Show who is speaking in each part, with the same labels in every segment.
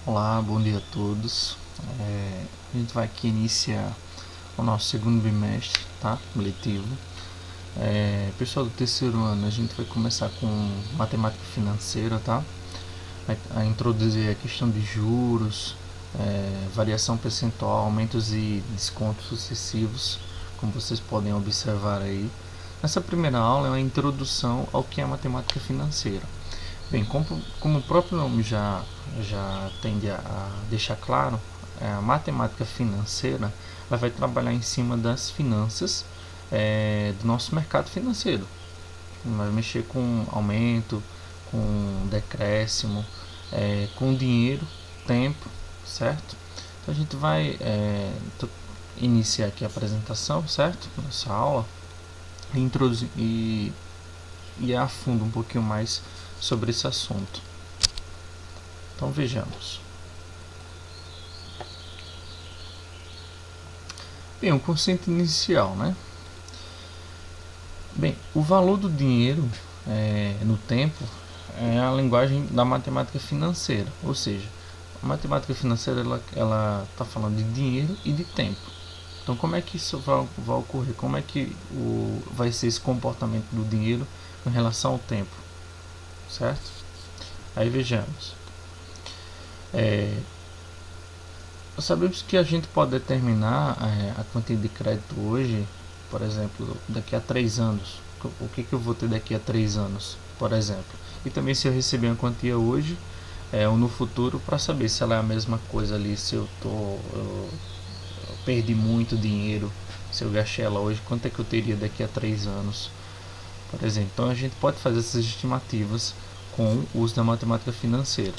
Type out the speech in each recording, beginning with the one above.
Speaker 1: Olá, bom dia a todos. A gente vai aqui iniciar o nosso segundo bimestre, tá? Letivo. Pessoal do terceiro ano, a gente vai começar com matemática financeira, tá? Vai introduzir a questão de juros, variação percentual, aumentos e descontos sucessivos, como vocês podem observar aí. Nessa primeira aula é uma introdução ao que é a matemática financeira. Bem, como o próprio nome já tende a deixar claro, a matemática financeira ela vai trabalhar em cima das finanças do nosso mercado financeiro. Vai mexer com aumento, com decréscimo, com dinheiro, tempo, certo? Então a gente vai iniciar aqui a apresentação, certo? Nossa aula, e introduzir e ir a fundo um pouquinho mais sobre esse assunto. Então vejamos. Bem, o conceito inicial, né? Bem, o valor do dinheiro no tempo é a linguagem da matemática financeira, ou seja, a matemática financeira ela está falando de dinheiro e de tempo. Então, como é que isso vai ocorrer? Como é que vai ser esse comportamento do dinheiro em relação ao tempo? Certo? Aí vejamos. Sabemos que a gente pode determinar a quantia de crédito hoje, por exemplo, daqui a 3 anos. O que eu vou ter daqui a 3 anos, por exemplo. E também se eu receber uma quantia hoje ou no futuro, para saber se ela é a mesma coisa ali, se eu perdi muito dinheiro, se eu gastei ela hoje, quanto é que eu teria daqui a 3 anos, por exemplo. Então a gente pode fazer essas estimativas com o uso da matemática financeira.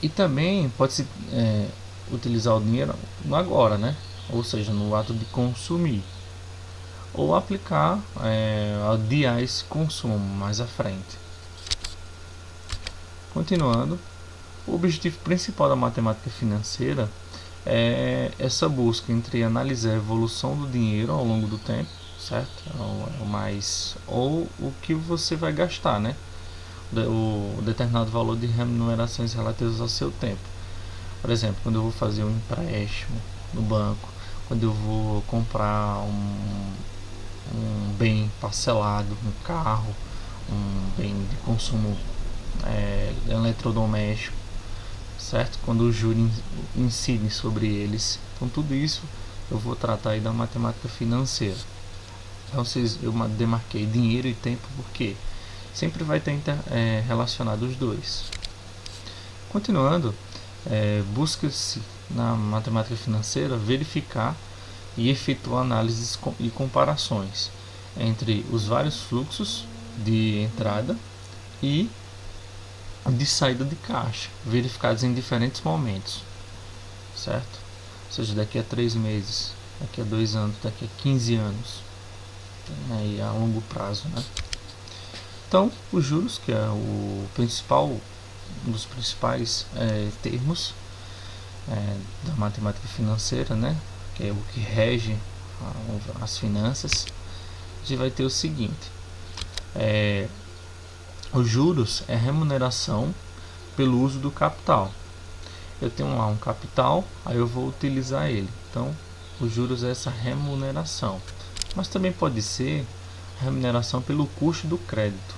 Speaker 1: E também pode-se utilizar o dinheiro no agora, né? Ou seja, no ato de consumir, ou aplicar adiar esse consumo mais à frente. Continuando, o objetivo principal da matemática financeira é essa busca entre analisar a evolução do dinheiro ao longo do tempo, certo? Ou o que você vai gastar, né? O determinado valor de remunerações relativas ao seu tempo. Por exemplo, quando eu vou fazer um empréstimo no banco, quando eu vou comprar um bem parcelado, um carro, um bem de consumo eletrodoméstico, certo? Quando o juro incide sobre eles. Então tudo isso eu vou tratar aí da matemática financeira. Então eu demarquei dinheiro e tempo porque sempre vai ter relacionado os dois. Continuando, busca-se na matemática financeira verificar e efetuar análises e comparações entre os vários fluxos de entrada e de saída de caixa, verificados em diferentes momentos, certo? Ou seja, daqui a 3 meses, daqui a 2 anos, daqui a 15 anos, aí a longo prazo, né? Então, os juros, que é um dos principais termos da matemática financeira, né? Que é o que rege as finanças. A gente vai ter o seguinte: os juros é remuneração pelo uso do capital. Eu tenho lá um capital, aí eu vou utilizar ele. Então, os juros é essa remuneração. Mas também pode ser remuneração pelo custo do crédito.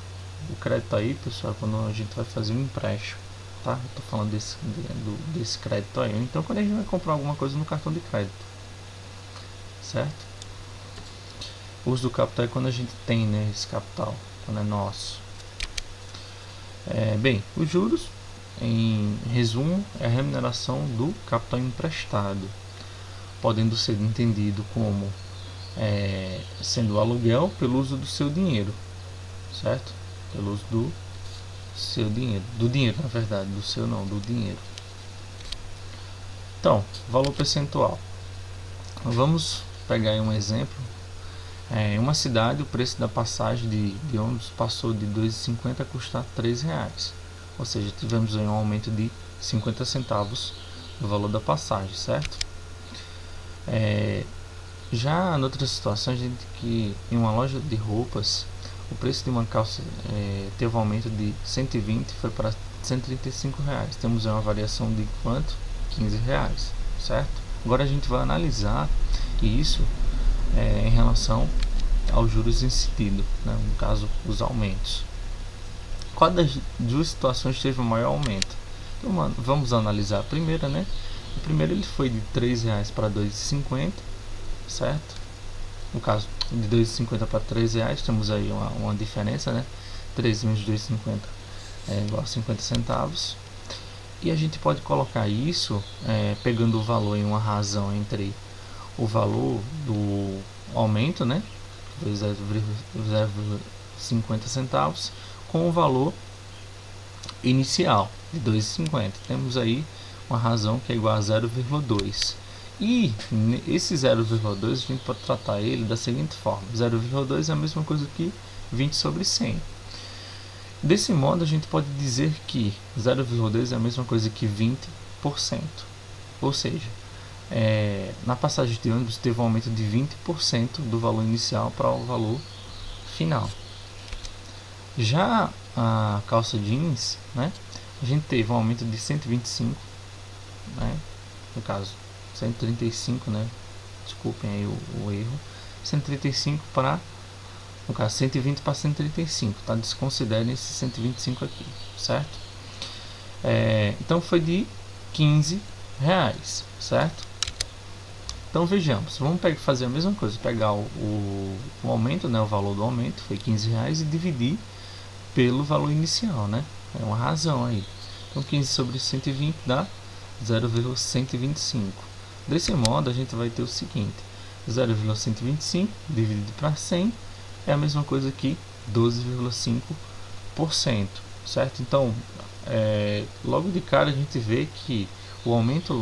Speaker 1: O crédito aí, pessoal, quando a gente vai fazer um empréstimo, tá? Eu tô falando desse crédito aí. Então, quando a gente vai comprar alguma coisa no cartão de crédito, certo? O uso do capital é quando a gente tem, né, esse capital, quando é nosso. Bem, os juros, em resumo, é a remuneração do capital emprestado, podendo ser entendido como sendo o aluguel pelo uso do seu dinheiro, certo? Pelo uso do seu dinheiro, do dinheiro na verdade, do seu não, do dinheiro. Então, valor percentual. Vamos pegar aí um exemplo. Em uma cidade, o preço da passagem de ônibus passou de R$ 2,50 a custar R$ 3,00. Ou seja, tivemos aí um aumento de 50 centavos no valor da passagem, certo? Já em outras situações, a gente que em uma loja de roupas, o preço de uma calça teve um aumento de 120, foi para R$ 135. Temos uma variação de quanto? R$ 15, certo? Agora a gente vai analisar isso em relação aos juros incididos, né? No caso, os aumentos. Qual das duas situações teve o maior aumento? Então, vamos analisar a primeira, né? O primeiro ele foi de R$ 3 para R$ 2,50, certo? No caso, de R$ 2,50 para R$ 3, temos aí uma diferença, né? 3 menos R$ 2,50 é igual a 50 centavos. E a gente pode colocar isso pegando o valor em uma razão entre o valor do aumento, né? 0,50 centavos, com o valor inicial de 2,50. Temos aí uma razão que é igual a 0,2. E esse 0,2 a gente pode tratar ele da seguinte forma: 0,2 é a mesma coisa que 20 sobre 100. Desse modo, a gente pode dizer que 0,2 é a mesma coisa que 20%. Ou seja, na passagem de ônibus teve um aumento de 20% do valor inicial para o valor final. Já a calça jeans, né, a gente teve um aumento de 125, né, no caso 135, né, desculpem aí o erro, 135 para, no caso 120 para 135, tá? Desconsiderem esse 125 aqui, certo? Então foi de R$ 15, certo? Então vejamos, vamos fazer a mesma coisa, pegar o aumento, né, o valor do aumento foi R$ 15 e dividir pelo valor inicial, né? É uma razão aí. Então 15 sobre 120 dá 0,125. Desse modo a gente vai ter o seguinte: 0,125 dividido para 100 é a mesma coisa que 12,5%, certo? Então, logo de cara a gente vê que o aumento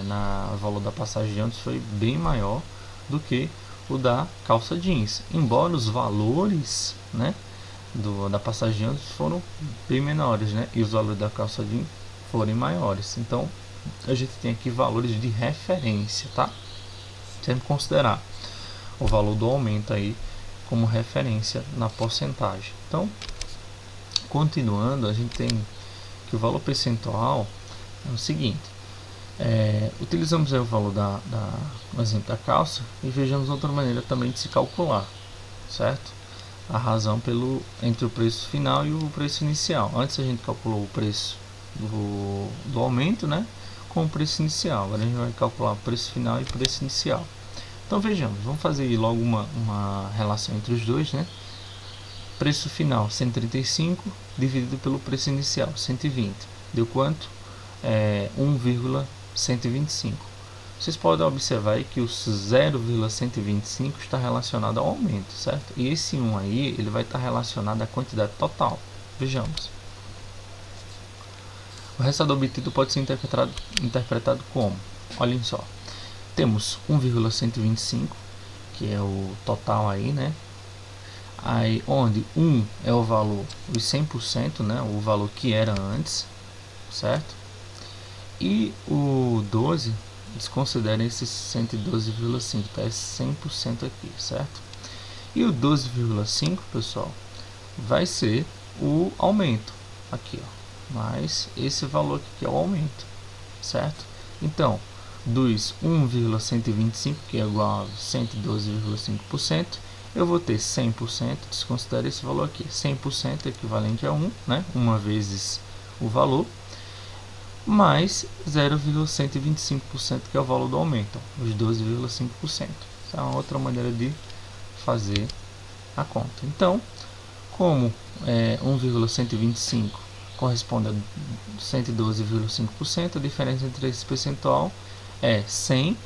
Speaker 1: na valor da passagem de ônibus foi bem maior do que o da calça jeans, embora os valores, né, da passagem de ônibus foram bem menores, né, e os valores da calça jeans forem maiores. Então, a gente tem aqui valores de referência, tá? Sempre considerar o valor do aumento aí como referência na porcentagem. Então, continuando, a gente tem que o valor percentual é o seguinte: utilizamos aí o valor no exemplo da calça e vejamos outra maneira também de se calcular, certo? A razão entre o preço final e o preço inicial. Antes a gente calculou o preço do aumento, né, com o preço inicial. Agora a gente vai calcular o preço final e o preço inicial. Então vejamos, vamos fazer logo uma relação entre os dois, né? Preço final 135 dividido pelo preço inicial 120, deu quanto? 1,125. Vocês podem observar aí que o 0,125 está relacionado ao aumento, certo? E esse 1 aí, ele vai estar relacionado à quantidade total. Vejamos. O resultado obtido pode ser interpretado como, olhem só, temos 1,125, que é o total aí, né? Aí, onde 1 é o valor, os 100%, né? O valor que era antes, certo? E o 12, desconsiderem esse 112,5, tá? É 100% aqui, certo? E o 12,5, pessoal, vai ser o aumento, aqui, ó. Mais esse valor aqui que é o aumento, certo? Então, dos 1,125, que é igual a 112,5%, eu vou ter 100%, desconsidere esse valor aqui, 100% é equivalente a 1, né? 1 vezes o valor, mais 0,125%, que é o valor do aumento, os 12,5%. Essa é uma outra maneira de fazer a conta. Então, como 1,125 corresponde a 112,5%, a diferença entre esse percentual é 100%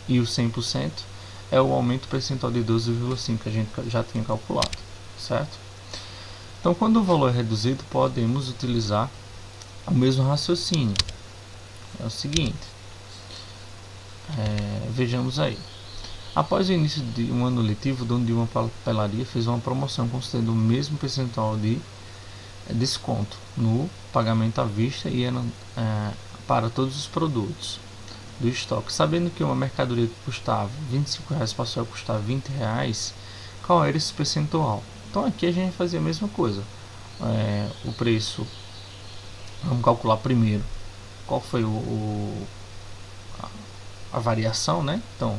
Speaker 1: e o 100% é o aumento percentual de 12,5% que a gente já tinha calculado, certo? Então, quando o valor é reduzido, podemos utilizar o mesmo raciocínio. É o seguinte, vejamos aí. Após o início de um ano letivo, o dono de uma papelaria fez uma promoção considerando o mesmo percentual de desconto no pagamento à vista e para todos os produtos do estoque. Sabendo que uma mercadoria que custava R$ 25 passou a custar R$ 20, qual era esse percentual? Então aqui a gente vai fazer a mesma coisa. O preço, vamos calcular primeiro qual foi a variação, né? Então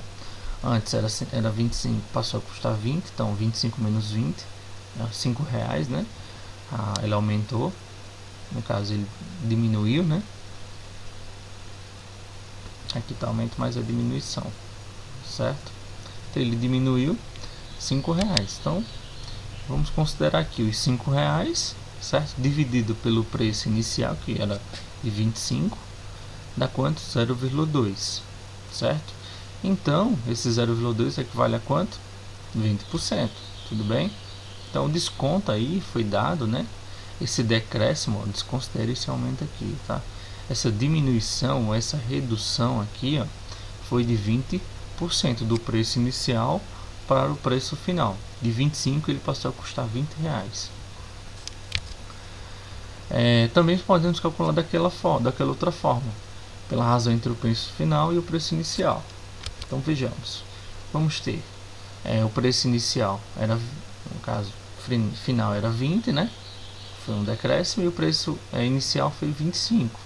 Speaker 1: antes era 25, passou a custar 20, então 25 menos 20 é 5 reais, né? Ele aumentou, no caso ele diminuiu, né? Aqui está aumento mais a diminuição, certo? Então ele diminuiu 5 reais. Então vamos considerar aqui os 5 reais, certo? Dividido pelo preço inicial, que era de 25, dá quanto? 0,2, certo? Então esse 0,2 equivale a quanto? 20%, tudo bem? Então o desconto aí foi dado, né? Esse decréscimo, desconsidere esse aumento aqui, tá? Essa diminuição, essa redução aqui, ó, foi de 20% do preço inicial para o preço final. De 25 ele passou a custar 20 reais. Também podemos calcular daquela outra forma, pela razão entre o preço final e o preço inicial. Então vejamos, vamos ter o preço inicial era, no caso final era 20, né? Foi um decréscimo, e o preço inicial foi 25.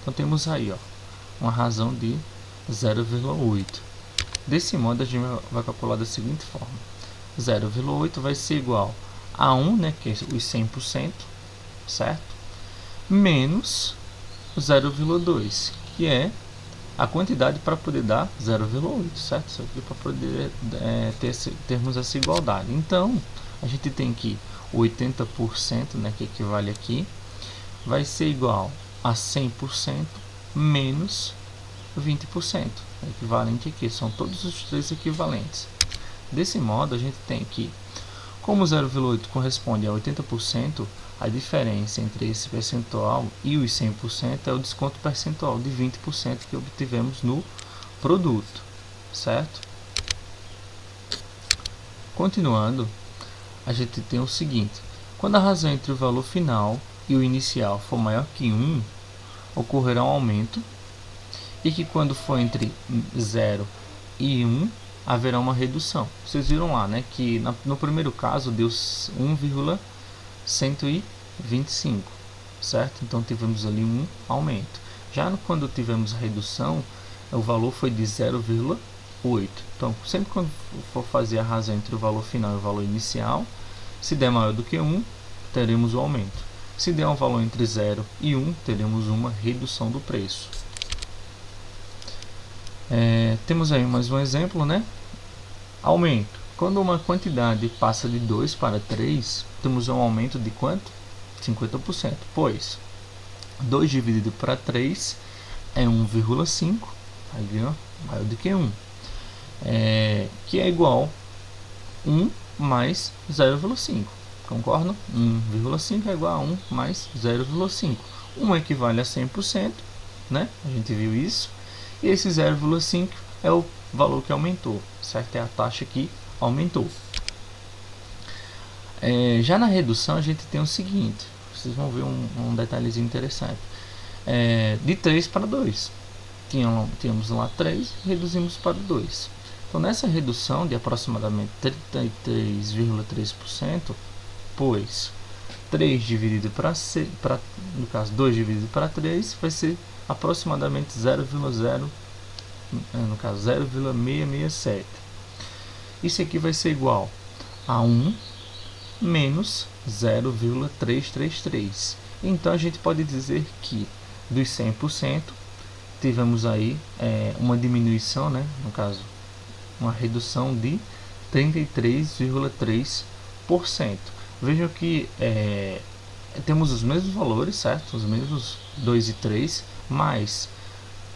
Speaker 1: Então temos aí, ó, uma razão de 0,8. Desse modo a gente vai calcular da seguinte forma: 0,8 vai ser igual a 1, né, que é os 100%, certo? Menos 0,2, que é a quantidade para poder dar 0,8, certo? Isso aqui para poder termos essa igualdade. Então a gente tem que 80%, né, que equivale aqui, vai ser igual a 100% menos 20%. Equivalente aqui, são todos os três equivalentes. Desse modo, a gente tem que, como 0,8 corresponde a 80%, a diferença entre esse percentual e os 100% é o desconto percentual de 20% que obtivemos no produto, certo? Continuando, a gente tem o seguinte: quando a razão entre o valor final e o inicial for maior que 1, ocorrerá um aumento, e que quando for entre 0 e 1, haverá uma redução. Vocês viram lá, né, que no primeiro caso deu 1,125, certo? Então tivemos ali um aumento. Já quando tivemos a redução, o valor foi de 0,8. Então, sempre quando for fazer a razão entre o valor final e o valor inicial, se der maior do que 1, teremos o aumento. Se der um valor entre 0 e 1, teremos uma redução do preço. Temos aí mais um exemplo, né? Aumento. Quando uma quantidade passa de 2 para 3, temos um aumento de quanto? 50%. Pois 2 dividido para 3 é 1,5, aí, ó, maior do que 1, que é igual a 1 mais 0,5. Concordam? 1,5 é igual a 1 mais 0,5. 1 equivale a 100%, né? A gente viu isso. E esse 0,5 é o valor que aumentou, certo? É a taxa que aumentou. Já na redução a gente tem o seguinte, vocês vão ver um detalhezinho interessante. De 3 para 2. Tínhamos lá 3, reduzimos para 2. Então nessa redução de aproximadamente 33,3%, pois 3 dividido para, no caso 2 dividido para 3 vai ser aproximadamente 0,667. Isso aqui vai ser igual a 1 menos 0,333. Então a gente pode dizer que dos 100% tivemos aí uma diminuição, né? No caso, uma redução de 33,3%. Vejam que temos os mesmos valores, certo? Os mesmos 2 e 3, mas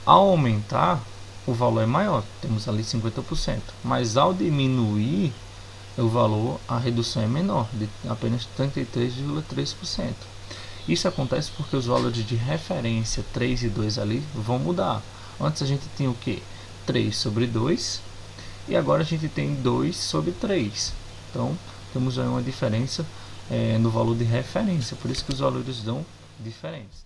Speaker 1: ao aumentar o valor é maior, temos ali 50%, mas ao diminuir o valor, a redução é menor, de apenas 33,3%. Isso acontece porque os valores de referência 3 e 2 ali vão mudar. Antes a gente tinha o que? 3 sobre 2, e agora a gente tem 2 sobre 3. Então temos aí uma diferença no valor de referência, por isso que os valores dão diferentes.